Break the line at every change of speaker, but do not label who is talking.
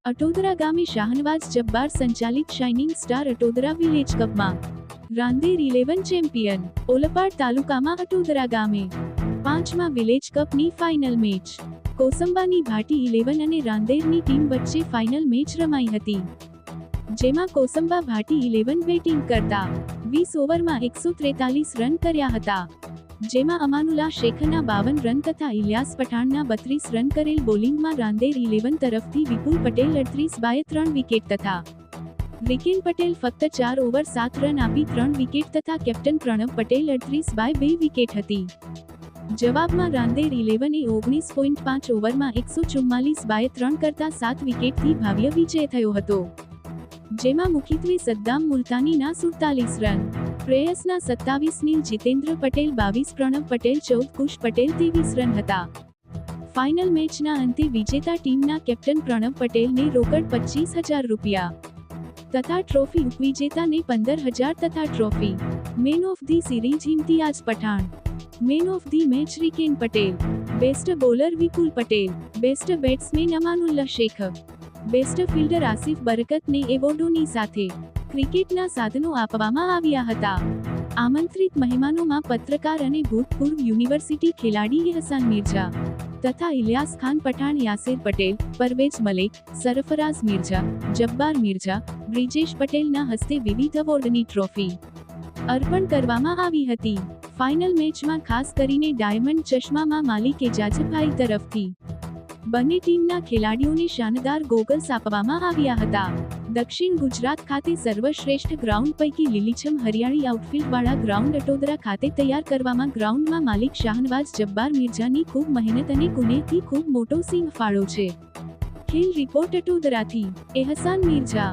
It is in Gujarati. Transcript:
અટોદરા ગામે શાહનવાજ જબ્બાર સંચાલિત શાઇનિંગ સ્ટાર અટોદરા વિલેજ કપમાં રાંદેર 11 ચેમ્પિયન. ઓલપાડ તાલુકામાં અટોદરા ગામે 5મા વિલેજ કપની ફાઇનલ મેચ કોસંબાની ભાટી 11 અને રાંદેરની ટીમ વચ્ચે ફાઇનલ મેચ રમાઈ હતી, જેમાં કોસંબા ભાટી 11 બેટિંગ કરતા 20 ઓવરમાં 143 રન કર્યા હતા, જેમાં અમાનુલ્લા શેખના 52 રન તથા ઇલિયાસ પઠાણના 32 રન કરેલ બોલિંગમાં રાંદેર 11 તરફથી વિપુલ પટેલ 38/3 વિકેટ તથા રિકેન પટેલ ફક્ત 4 ઓવર 7 રન આપી 3 વિકેટ તથા કેપ્ટન પ્રણવ પટેલ 38/2 વિકેટ હતી. જવાબમાં રાંદેર 11એ 19.5 ઓવરમાં 144/3 કરતા 7 વિકેટથી ભવ્ય વિજય થયો હતો, જેમાં મુખ્યત્વે સદ્દામ મુલતાનીના 47 રન, પ્રેયસના 27, નીલ જીતેન્દ્ર પટેલ 22, પ્રણવ પટેલ 14, કુશ પટેલ 23 રન હતા. ફાઇનલ મેચના અંતે વિજેતા ટીમના કેપ્ટન પ્રણવ પટેલને રોકડ ₹25,000 તથા ટ્રોફી, ઉપવિજેતાને 15,000 તથા trophy. Man of the series Imtiyaz Pathan, man of the match Riken Patel, best bowler Vipul Patel, best batsman Amanullah Shaikh, best fielder Asif બરકતને એવોર્ડોની સાથે ક્રિકેટના સાધનો આપવામાં આવ્યા હતા. આમંત્રિત મહેમાનોમાં પત્રકાર અને ભૂતપૂર્વ યુનિવર્સિટી ખેલાડી એહસાન મિર્ઝા તથા ઇલિયાસ ખાન પઠાણ, યાસિર પટેલ, પરવેઝ મલેક, સરફરાઝ મિર્ઝા, જબ્બાર મિર્ઝા, બ્રિજેશ પટેલના હસ્તે વિવિધ એવોર્ડની ટ્રોફી અર્પણ કરવામાં આવી હતી. ફાઇનલ મેચમાં ખાસ કરીને ડાયમંડ ચશ્મામાં માલિક એજાઝભાઈ તરફથી બંને ટીમના ખેલાડીઓને શાનદાર ગોગલ્સ આપવામાં આવ્યા હતા. દક્ષિણ ગુજરાત ખાતે સર્વશ્રેષ્ઠ ગ્રાઉન્ડ પૈકી લીલીછમ હરિયાળી આઉટફિલ્ડવાળા ગ્રાઉન્ડ અટોદરા ખાતે તૈયાર કરવામાં ગ્રાઉન્ડમાં માલિક શાહનવાજ જબ્બાર મિર્ઝાની ખૂબ મહેનત અને કુનેહથી ખૂબ મોટો સિંહ ફાળો છે. ખેલ રિપોર્ટ અટોદરાથી એહસાન મિર્ઝા.